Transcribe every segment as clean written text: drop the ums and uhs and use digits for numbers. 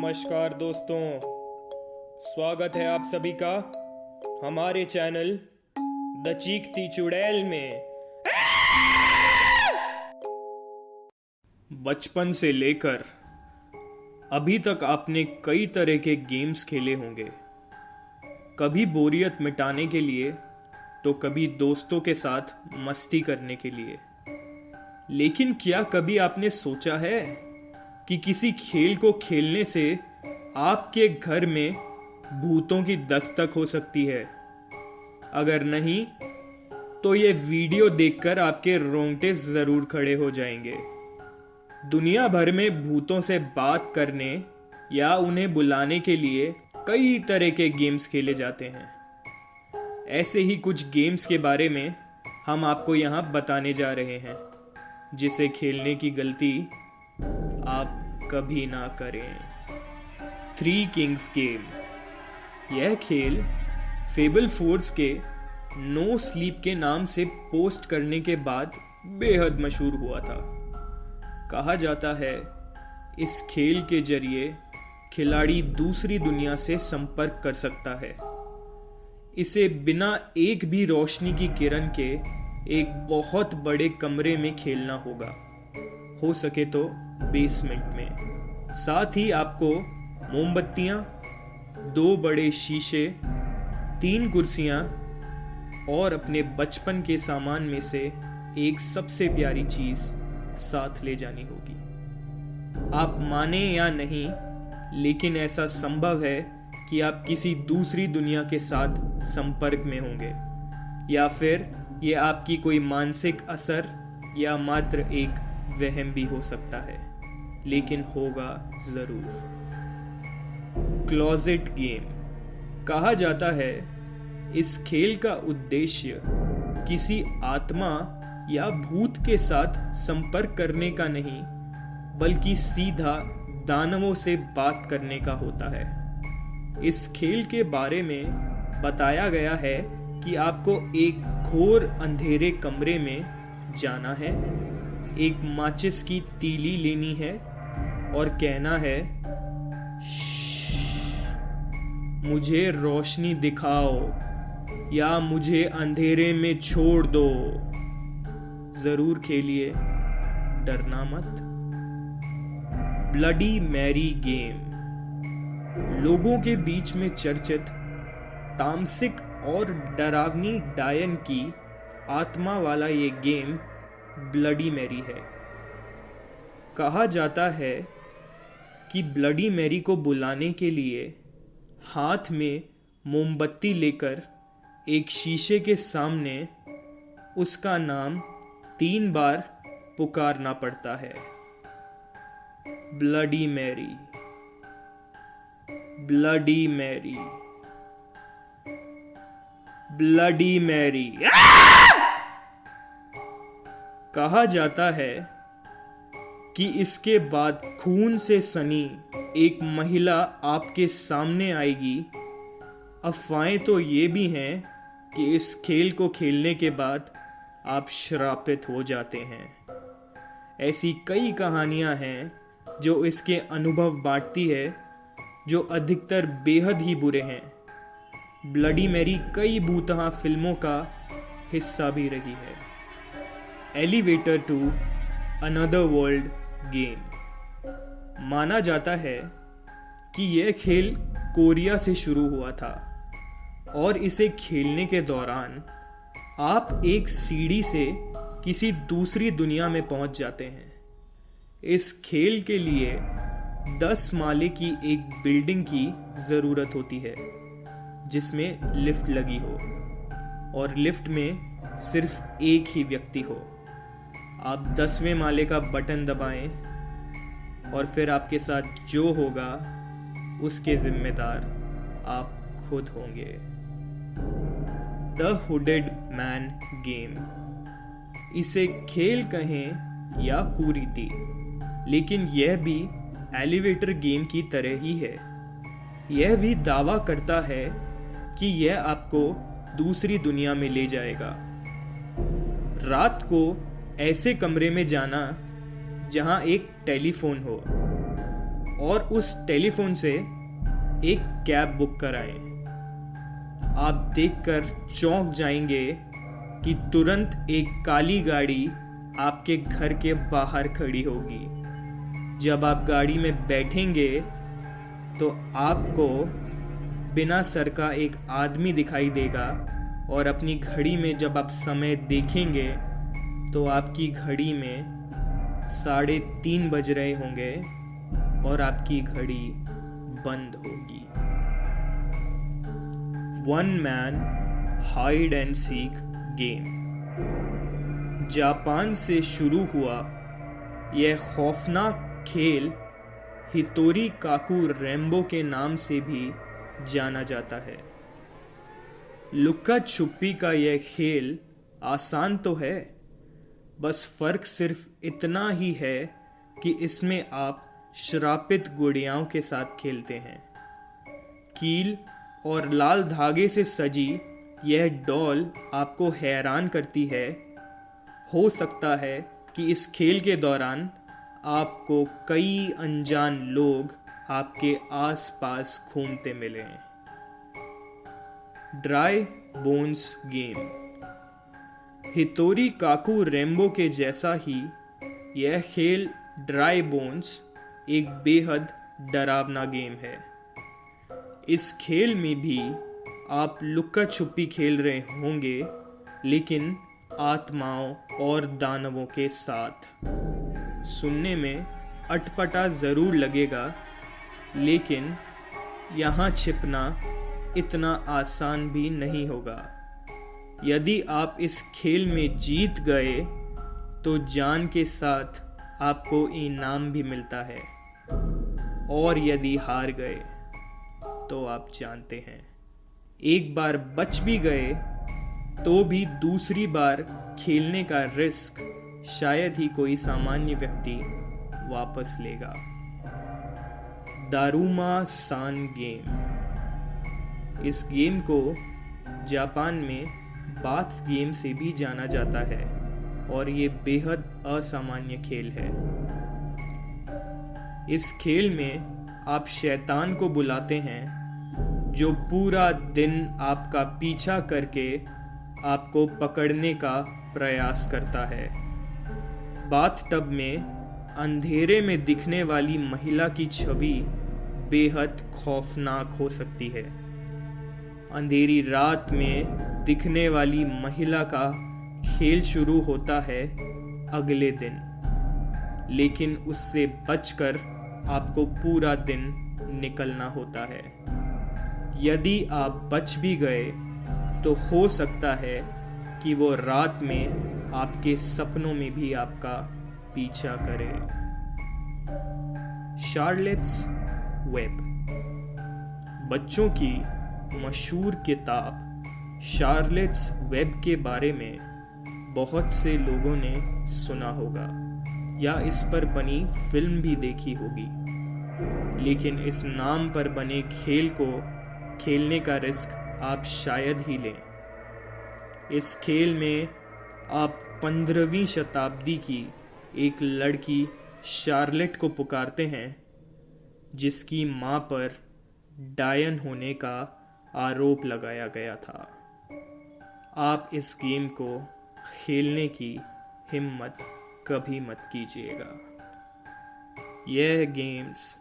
नमस्कार दोस्तों, स्वागत है आप सभी का हमारे चैनल द चीखती चुड़ैल में। बचपन से लेकर अभी तक आपने कई तरह के गेम्स खेले होंगे, कभी बोरियत मिटाने के लिए तो कभी दोस्तों के साथ मस्ती करने के लिए। लेकिन क्या कभी आपने सोचा है कि किसी खेल को खेलने से आपके घर में भूतों की दस्तक हो सकती है? अगर नहीं तो ये वीडियो देखकर आपके रोंगटे जरूर खड़े हो जाएंगे। दुनिया भर में भूतों से बात करने या उन्हें बुलाने के लिए कई तरह के गेम्स खेले जाते हैं। ऐसे ही कुछ गेम्स के बारे में हम आपको यहाँ बताने जा रहे हैं, जिसे खेलने की गलती आप कभी ना करें। Three Kings game. यह खेल फेबल फोर्स के नो स्लीप के नाम से पोस्ट करने के बाद बेहद मशहूर हुआ था। कहा जाता है इस खेल के जरिए खिलाड़ी दूसरी दुनिया से संपर्क कर सकता है। इसे बिना एक भी रोशनी की किरण के एक बहुत बड़े कमरे में खेलना होगा, हो सके तो बेसमेंट में। साथ ही आपको मोमबत्तियां, 2 बड़े शीशे, 3 कुर्सियां और अपने बचपन के सामान में से एक सबसे प्यारी चीज साथ ले जानी होगी। आप माने या नहीं, लेकिन ऐसा संभव है कि आप किसी दूसरी दुनिया के साथ संपर्क में होंगे, या फिर ये आपकी कोई मानसिक असर या मात्र एक वहम भी हो सकता है, लेकिन होगा जरूर। Closet game. कहा जाता है इस खेल का उद्देश्य किसी आत्मा या भूत के साथ संपर्क करने का नहीं, बल्कि सीधा दानवों से बात करने का होता है। इस खेल के बारे में बताया गया है कि आपको एक घोर अंधेरे कमरे में जाना है, एक माचिस की तीली लेनी है और कहना है, मुझे रोशनी दिखाओ या मुझे अंधेरे में छोड़ दो। जरूर खेलिए, डरना मत। Bloody Mary game. लोगों के बीच में चर्चित तामसिक और डरावनी डायन की आत्मा वाला ये गेम ब्लडी मैरी है। कहा जाता है कि ब्लडी मैरी को बुलाने के लिए हाथ में मोमबत्ती लेकर एक शीशे के सामने उसका नाम 3 बार पुकारना पड़ता है। Bloody Mary, Bloody Mary, Bloody Mary. कहा जाता है कि इसके बाद खून से सनी एक महिला आपके सामने आएगी। अफवाहें तो ये भी हैं कि इस खेल को खेलने के बाद आप श्रापित हो जाते हैं। ऐसी कई कहानियां हैं जो इसके अनुभव बांटती है, जो अधिकतर बेहद ही बुरे हैं। ब्लडी मैरी कई भूतहा फिल्मों का हिस्सा भी रही है। Elevator to another world game. माना जाता है कि यह खेल कोरिया से शुरू हुआ था और इसे खेलने के दौरान आप एक सीढ़ी से किसी दूसरी दुनिया में पहुंच जाते हैं। इस खेल के लिए 10 माले की एक बिल्डिंग की ज़रूरत होती है, जिसमें लिफ्ट लगी हो और लिफ्ट में सिर्फ एक ही व्यक्ति हो। आप 10वें माले का बटन दबाएं और फिर आपके साथ जो होगा उसके जिम्मेदार आप खुद होंगे। The hooded man game. इसे खेल कहें या कुरीति, लेकिन यह भी एलिवेटर गेम की तरह ही है। यह भी दावा करता है कि यह आपको दूसरी दुनिया में ले जाएगा। रात को ऐसे कमरे में जाना जहां एक टेलीफोन हो और उस टेलीफोन से एक कैब बुक कराएं। आप देखकर चौंक जाएंगे कि तुरंत एक काली गाड़ी आपके घर के बाहर खड़ी होगी। जब आप गाड़ी में बैठेंगे तो आपको बिना सर का एक आदमी दिखाई देगा और अपनी घड़ी में जब आप समय देखेंगे तो आपकी घड़ी में 3:30 बज रहे होंगे और आपकी घड़ी बंद होगी। One man hide and seek game Japan से शुरू हुआ यह खौफनाक खेल हितोरी काकू रेम्बो के नाम से भी जाना जाता है। लुक्का छुपी का यह खेल आसान तो है, बस फर्क सिर्फ इतना ही है कि इसमें आप श्रापित गुड़ियाओं के साथ खेलते हैं। कील और लाल धागे से सजी यह डॉल आपको हैरान करती है। हो सकता है कि इस खेल के दौरान आपको कई अनजान लोग आपके आसपास घूमते मिलें। ड्राई बोन्स गेम हितोरी काकू रेम्बो के जैसा ही यह खेल ड्राई बोन्स एक बेहद डरावना गेम है। इस खेल में भी आप लुक्का छुपी खेल रहे होंगे, लेकिन आत्माओं और दानवों के साथ। सुनने में अटपटा ज़रूर लगेगा, लेकिन यहाँ छिपना इतना आसान भी नहीं होगा। यदि आप इस खेल में जीत गए तो जान के साथ आपको इनाम भी मिलता है, और यदि हार गए तो आप जानते हैं, एक बार बच भी गए तो भी दूसरी बार खेलने का रिस्क शायद ही कोई सामान्य व्यक्ति वापस लेगा। दारुमा सान गेम इस गेम को जापान में बाथ गेम से भी जाना जाता है और ये बेहद असामान्य खेल है। इस खेल में आप शैतान को बुलाते हैं जो पूरा दिन आपका पीछा करके आपको पकड़ने का प्रयास करता है। बाथटब में अंधेरे में दिखने वाली महिला की छवि बेहद खौफनाक हो सकती है। अंधेरी रात में दिखने वाली महिला का खेल शुरू होता है अगले दिन, लेकिन उससे बचकर आपको पूरा दिन निकलना होता है। यदि आप बच भी गए तो हो सकता है कि वो रात में आपके सपनों में भी आपका पीछा करे। शार्लेट्स वेब बच्चों की मशहूर किताब शार्लेट्स वेब के बारे में बहुत से लोगों ने सुना होगा या इस पर बनी फिल्म भी देखी होगी, लेकिन इस नाम पर बने खेल को खेलने का रिस्क आप शायद ही लें। इस खेल में आप 15वीं शताब्दी की एक लड़की शार्लेट को पुकारते हैं जिसकी मां पर डायन होने का आरोप लगाया गया था। आप इस गेम को खेलने की हिम्मत कभी मत कीजिएगा। यह गेम्स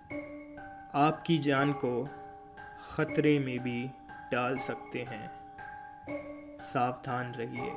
आपकी जान को खतरे में भी डाल सकते हैं। सावधान रहिए।